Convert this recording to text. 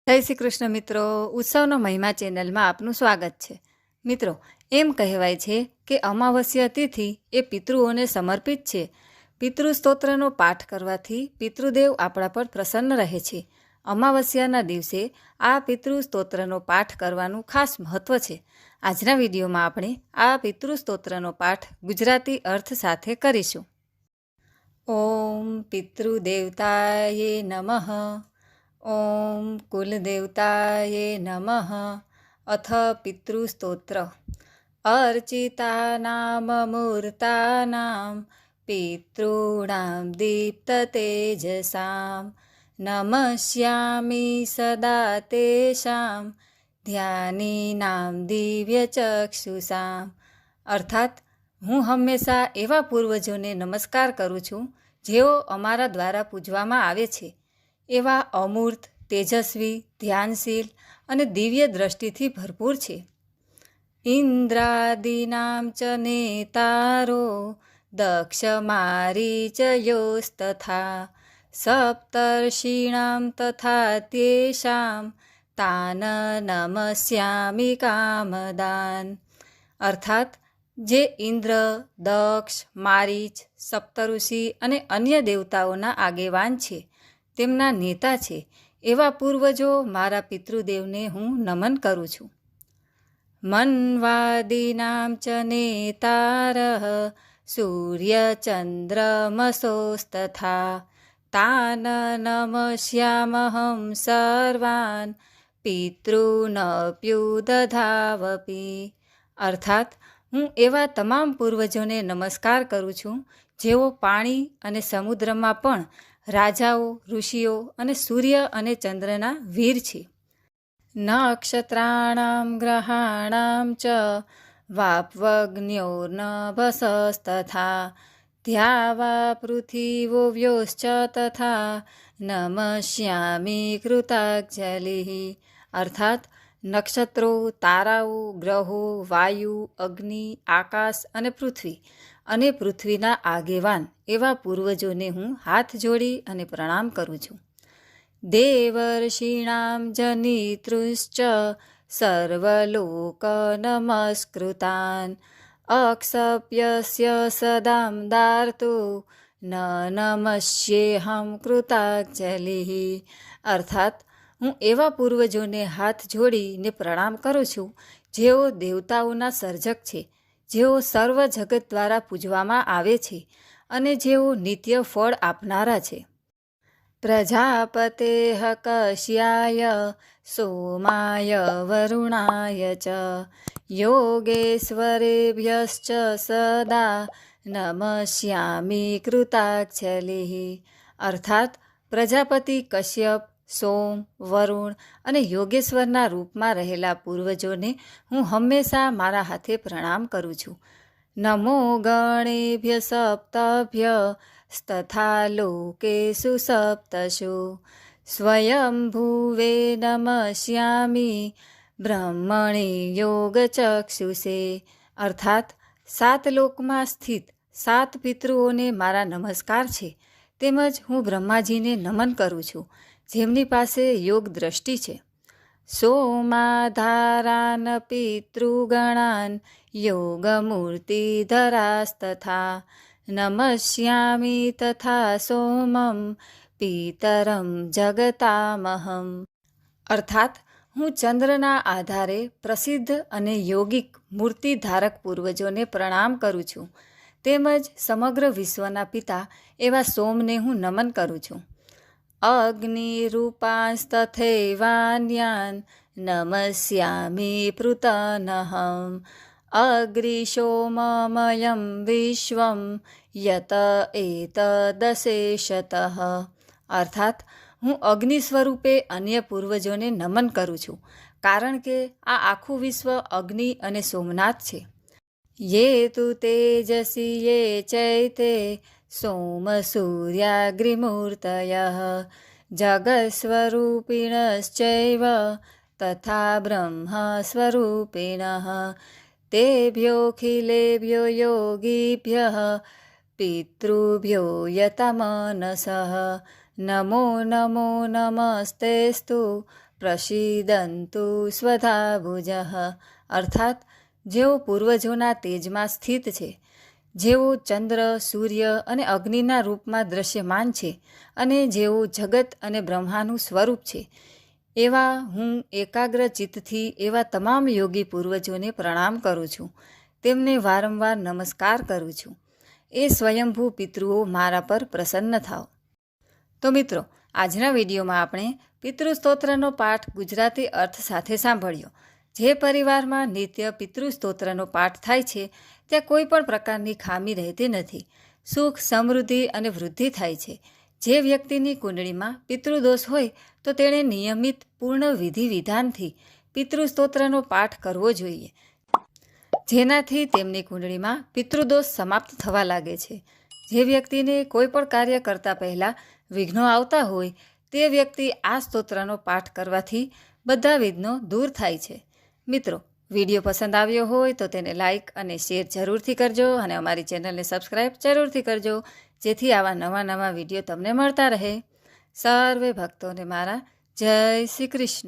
જય શ્રી કૃષ્ણ મિત્રો, ઉત્સવનો મહિમા ચેનલમાં આપનું સ્વાગત છે. મિત્રો, એમ કહેવાય છે કે અમાવસ્યા તિથિ એ પિતૃઓને સમર્પિત છે. પિતૃ સ્તોત્રનો પાઠ કરવાથી પિતૃદેવ આપણા પર પ્રસન્ન રહે છે. અમાવસ્યાના દિવસે આ પિતૃ સ્તોત્રનો પાઠ કરવાનું ખાસ મહત્ત્વ છે. આજના વિડીયોમાં આપણે આ પિતૃ સ્તોત્રનો પાઠ ગુજરાતી અર્થ સાથે કરીશું. ઓમ પિતૃદેવતાયે નમઃ. ઓમ કુલદેવતાયે નમઃ. અથ પિતૃસ્તોત્ર. અર્ચિતાનામમૂર્તાનામ પિતॄણાં દીપ્તતેજસાં નમસ્યામિ સદા તેષાં ધ્યાનીનાં દિવ્યચક્ષુષાં. અર્થાત, હું હંમેશા એવા પૂર્વજોને નમસ્કાર કરું છું જેઓ અમારા દ્વારા પૂજવામાં આવે છે. એવા અમૂર્ત, તેજસ્વી, ધ્યાનશીલ અને દિવ્ય દ્રષ્ટિથી ભરપૂર છે. ઇન્દ્રાદીનામ ચ નેતારો દક્ષમારીચયોસ્તથા સપ્તર્ષીણાં તથા તેષાં તાન નમસ્યામિ કામદાન. અર્થાત, જે ઇન્દ્ર, દક્ષ, મારીચ, સપ્તઋષિ અને અન્ય દેવતાઓના આગેવાન છે, તેમના નેતા છે, એવા પૂર્વજો મારા પિતૃદેવને હું નમન કરું છું. મન્વાદીનામ ચ નેતારઃ સૂર્યચંદ્રમસોસ્તથા તાન નમસ્યામહં સર્વાન પિતॄનપ્યુદધાવપી. અર્થાત, હું એવા તમામ પૂર્વજોને નમસ્કાર કરું છું જેઓ પાણી અને સમુદ્રમાં પણ રાજાઓ, ઋષિઓ અને સૂર્ય અને ચંદ્રના વીર છે. નક્ષત્રાણાં ગ્રહાણાં ચ વાપ્વગ્ન્યોર્નભસસ્તથા ધ્યાવા પૃથિવોવ્યોશ્ચ તથા નમસ્યામિ કૃતાഞ്જલિઃ. અર્થાત, નક્ષત્રો, તારાઓ, ગ્રહો, વાયુ, અગ્નિ, આકાશ અને પૃથ્વી અને પૃથ્વીના આગેવાન એવા પૂર્વજોને હું હાથ જોડી અને પ્રણામ કરું છું. દેવર્ષીણાં જનિતૃશ્ચ સર્વલોક નમસ્કૃતાન અક્ષપ્યસ્ય સદાં દાર્તુ ન નમસ્યેહં કૃતાഞ്જલિઃ. અર્થાત, હું એવા પૂર્વજોને હાથ જોડીને પ્રણામ કરું છું જેઓ દેવતાઓના સર્જક છે, જેઓ સર્વ જગત દ્વારા પૂજવામાં આવે છે અને જેઓ નિત્ય ફળ આપનારા છે. પ્રજાપતેઃ કશ્યાય સોમાય વરુણાય ચ યોગેશ્વરેભ્યશ્ચ સદા નમસ્યામિ કૃતાഞ്જલિઃ. અર્થાત, પ્રજાપતિ કશ્યપ, સોમ, વરુણ અને યોગેશ્વરના રૂપમાં રહેલા પૂર્વજોને હું હંમેશા મારા હાથે પ્રણામ કરું છું. નમો ગણેભ્ય સપ્તભ્ય તથા લોકેષુ સપ્તશુ સ્વયંભુવે નમસ્યામિ બ્રહ્મણી યોગચક્ષુષે. અર્થાત, 7 લોકમાં સ્થિત 7 પિતૃઓને મારા નમસ્કાર છે, તેમજ હું બ્રહ્માજીને નમન કરું છું, જેમની પાસે યોગ દ્રષ્ટિ છે. સોમાધારાન પિતૃગણાન યોગમૂર્તિધરાસ્તથા નમસ્યામિ તથા સોમં પિતરં જગતામહં. અર્થાત, હું ચંદ્રના આધારે પ્રસિદ્ધ અને યોગિક મૂર્તિધારક પૂર્વજોને પ્રણામ કરું છું, તેમજ સમગ્ર વિશ્વના પિતા એવા સોમને હું નમન કરું છું. અગ્નિરૂપાંસ્તથૈવાન્યાન નમસ્યામિ પૃતનહં અગ્નિશોમમયં વિશ્વં યત એતદશેષતઃ. અર્થાત, હું અગ્નિ સ્વરૂપે અન્ય પૂર્વજોને નમન કરું છું, કારણ કે આ આખું વિશ્વ અગ્નિ અને સોમનાથ છે. યે તુ તેજસી યે ચૈતે સોમ સૂર્યાગ્નિમૂર્તયઃ જગત્સ્વરૂપિણશ્ચૈવ તથા બ્રહ્મ સ્વરૂપિણઃ તેભ્યોऽખિલેભ્યો યોગીભ્યઃ પિતૃભ્યો યતમનસઃ નમો નમો નમસ્તેસ્તુ પ્રસીદંતુ સ્વધા ભુજઃ, અર્થાત જેઓ પૂર્વજોના તેજમાં સ્થિત છે, જેઓ ચંદ્ર, સૂર્ય અને અગ્નિના રૂપમાં દ્રશ્યમાન છે અને જેઓ જગત અને બ્રહ્માનું સ્વરૂપ છે, એવા હું એકાગ્ર ચિત્તથી એવા તમામ યોગી પૂર્વજોને પ્રણામ કરું છું. તેમને વારંવાર નમસ્કાર કરું છું. એ સ્વયંભૂ પિતૃઓ મારા પર પ્રસન્ન થાઓ. તો મિત્રો, આજના વિડીયોમાં આપણે પિતૃસ્તોત્રનો પાઠ ગુજરાતી અર્થ સાથે સાંભળ્યો. જે પરિવારમાં નિત્ય પિતૃસ્તોત્રનો પાઠ થાય છે ત્યાં કોઈ પણ પ્રકારની ખામી રહેતી નથી. સુખ, સમૃદ્ધિ અને વૃદ્ધિ થાય છે. જે વ્યક્તિની કુંડળીમાં પિતૃદોષ હોય તો તેણે નિયમિત પૂર્ણ વિધિ વિધાનથી પિતૃસ્તોત્રનો પાઠ કરવો જોઈએ, જેનાથી તેમની કુંડળીમાં પિતૃદોષ સમાપ્ત થવા લાગે છે. જે વ્યક્તિને કોઈ પણ કાર્ય કરતાં પહેલાં વિઘ્નો આવતા હોય તે વ્યક્તિ આ સ્તોત્રનો પાઠ કરવાથી બધા વિઘ્નો દૂર થાય છે. મિત્રો, વિડીયો પસંદ આવ્યો હોય તો તેને લાઇક અને શેર જરૂરથી કરજો અને અમારી ચેનલને સબસ્ક્રાઈબ જરૂરથી કરજો, જેથી આવા નવા વિડીયો તમને મળતા રહે. સર્વે ભક્તોને મારા જય શ્રી કૃષ્ણ.